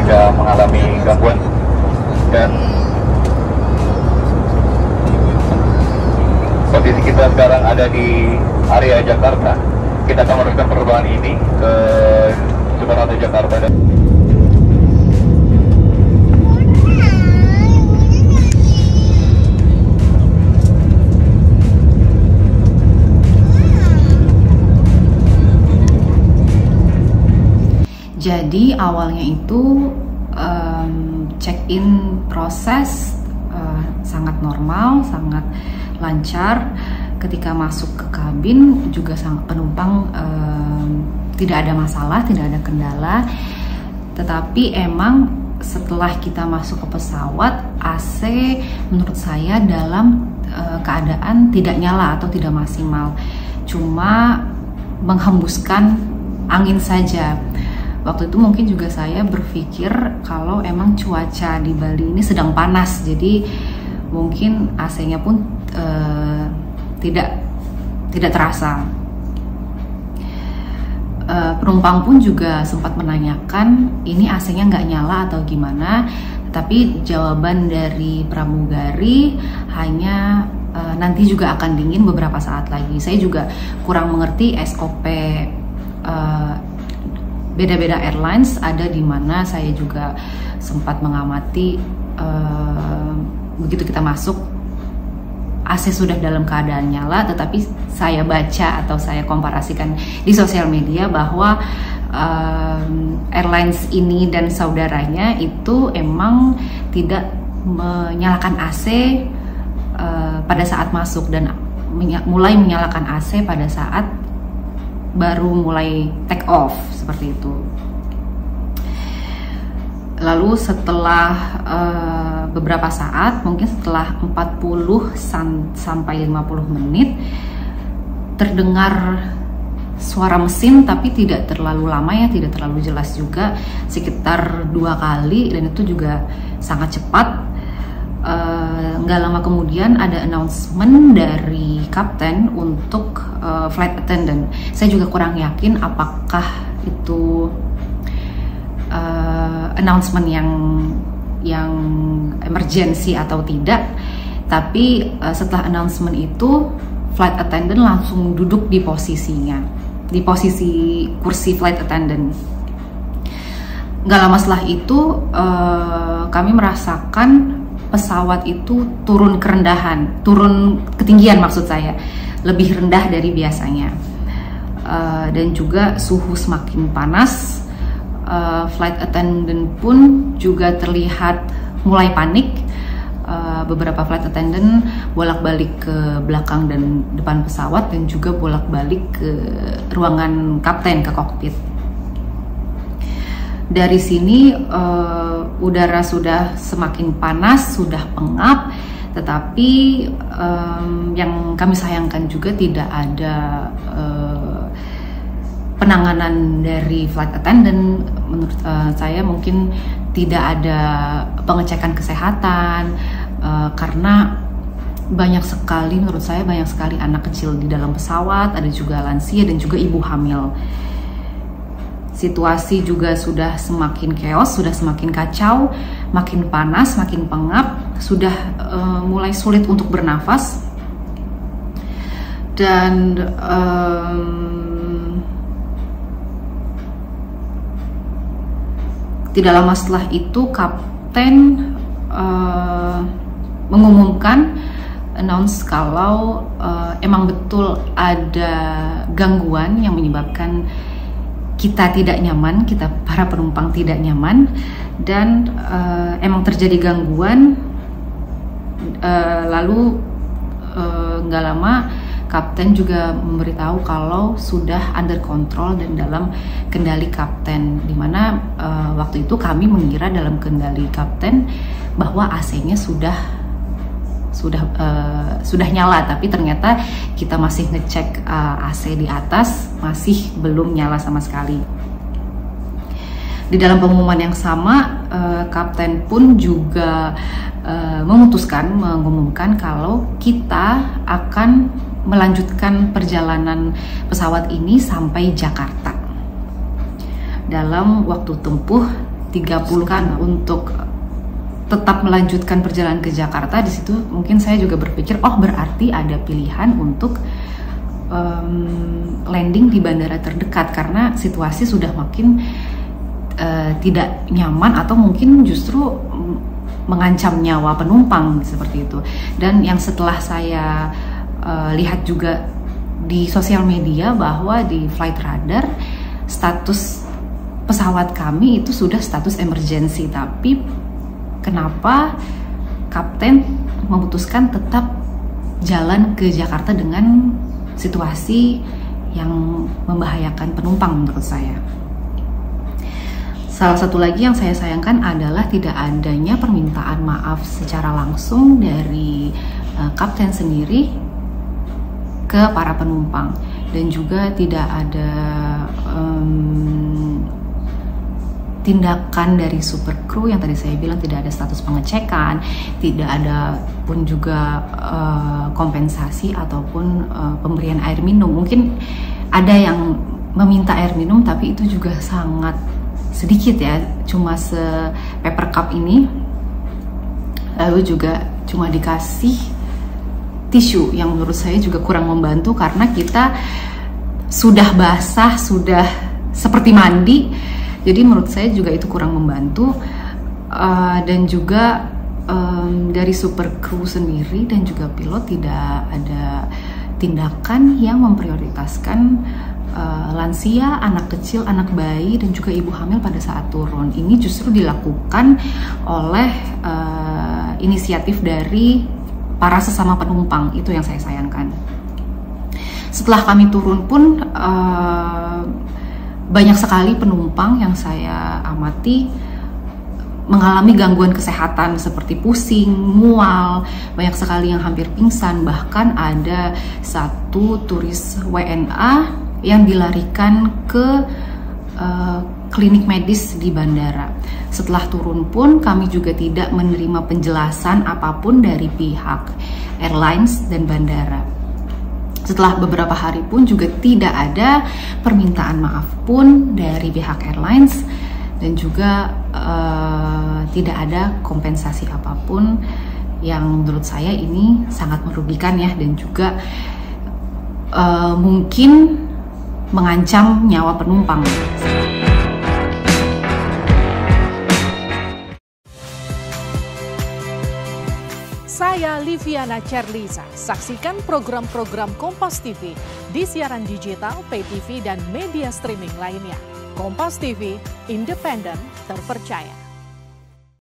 mereka mengalami gangguan. Dan posisi kita sekarang ada di area Jakarta. Kita akan meneruskan penerbangan ini ke Soekarno Jakarta. Jadi awalnya itu check-in proses sangat normal, sangat lancar. Ketika masuk ke kabin juga penumpang tidak ada masalah, tidak ada kendala. Tetapi emang setelah kita masuk ke pesawat, AC menurut saya dalam keadaan tidak nyala atau tidak maksimal, cuma menghembuskan angin saja. Waktu itu mungkin juga saya berpikir kalau emang cuaca di Bali ini sedang panas, jadi mungkin AC-nya pun tidak terasa. Penumpang pun juga sempat menanyakan ini AC-nya nggak nyala atau gimana, tapi jawaban dari pramugari hanya nanti juga akan dingin beberapa saat lagi. Saya juga kurang mengerti SOP beda-beda airlines, ada di mana saya juga sempat mengamati begitu kita masuk AC sudah dalam keadaan nyala, tetapi saya baca atau saya komparasikan di sosial media bahwa airlines ini dan saudaranya itu emang tidak menyalakan AC pada saat masuk dan mulai menyalakan AC pada saat baru mulai take off, seperti itu. Lalu setelah beberapa saat, mungkin setelah 40 sampai 50 menit, terdengar suara mesin, tapi tidak terlalu lama ya, tidak terlalu jelas juga, sekitar 2 kali, dan itu juga sangat cepat. Nggak lama kemudian ada announcement dari kapten untuk flight attendant. Saya juga kurang yakin apakah itu announcement yang emergency atau tidak, tapi setelah announcement itu flight attendant langsung duduk di posisinya, di posisi kursi flight attendant. Nggak lama setelah itu kami merasakan pesawat itu turun ketinggian, maksud saya lebih rendah dari biasanya, dan juga suhu semakin panas. Flight attendant pun juga terlihat mulai panik. Beberapa flight attendant bolak-balik ke belakang dan depan pesawat, dan juga bolak-balik ke ruangan kapten, ke kokpit. Dari sini udara sudah semakin panas, sudah pengap, tetapi yang kami sayangkan juga tidak ada penanganan dari flight attendant. Menurut saya mungkin tidak ada pengecekan kesehatan, karena banyak sekali, menurut saya banyak sekali anak kecil di dalam pesawat, ada juga lansia dan juga ibu hamil. Situasi juga sudah semakin chaos, sudah semakin kacau, makin panas, makin pengap, sudah mulai sulit untuk bernafas. Dan tidak lama setelah itu kapten mengumumkan, announce kalau emang betul ada gangguan yang menyebabkan kita tidak nyaman, kita para penumpang tidak nyaman, dan emang terjadi gangguan. Lalu nggak lama kapten juga memberitahu kalau sudah under control dan dalam kendali kapten, dimana waktu itu kami mengira dalam kendali kapten bahwa AC-nya sudah nyala, tapi ternyata kita masih ngecek AC di atas, masih belum nyala sama sekali. Di dalam pengumuman yang sama, kapten pun juga mengumumkan kalau kita akan melanjutkan perjalanan pesawat ini sampai Jakarta dalam waktu tempuh 30 kan untuk tetap melanjutkan perjalanan ke Jakarta. Di situ mungkin saya juga berpikir, oh berarti ada pilihan untuk landing di bandara terdekat karena situasi sudah makin tidak nyaman atau mungkin justru mengancam nyawa penumpang seperti itu. Dan yang setelah saya lihat juga di sosial media bahwa di Flight Radar status pesawat kami itu sudah status emergency, tapi kenapa kapten memutuskan tetap jalan ke Jakarta dengan situasi yang membahayakan penumpang menurut saya. Salah satu lagi yang saya sayangkan adalah tidak adanya permintaan maaf secara langsung dari kapten sendiri ke para penumpang, dan juga tidak ada tindakan dari super crew yang tadi saya bilang tidak ada status pengecekan, tidak ada pun juga kompensasi ataupun pemberian air minum. Mungkin ada yang meminta air minum tapi itu juga sangat sedikit ya, cuma se-paper cup ini, lalu juga cuma dikasih tisu yang menurut saya juga kurang membantu karena kita sudah basah, sudah seperti mandi. Jadi menurut saya juga itu kurang membantu, dan juga dari super crew sendiri dan juga pilot tidak ada tindakan yang memprioritaskan lansia, anak kecil, anak bayi, dan juga ibu hamil pada saat turun. Ini justru dilakukan oleh inisiatif dari para sesama penumpang, itu yang saya sayangkan. Setelah kami turun pun banyak sekali penumpang yang saya amati mengalami gangguan kesehatan seperti pusing, mual, banyak sekali yang hampir pingsan, bahkan ada satu turis WNA yang dilarikan ke klinik medis di bandara. Setelah turun pun kami juga tidak menerima penjelasan apapun dari pihak airlines dan bandara. Setelah beberapa hari pun juga tidak ada permintaan maaf pun dari pihak airlines, dan juga tidak ada kompensasi apapun, yang menurut saya ini sangat merugikan ya, dan juga mungkin mengancam nyawa penumpang. Saya Liviana Cerlisa. Saksikan program-program Kompas TV di siaran digital, pay TV, dan media streaming lainnya. Kompas TV, independen, terpercaya.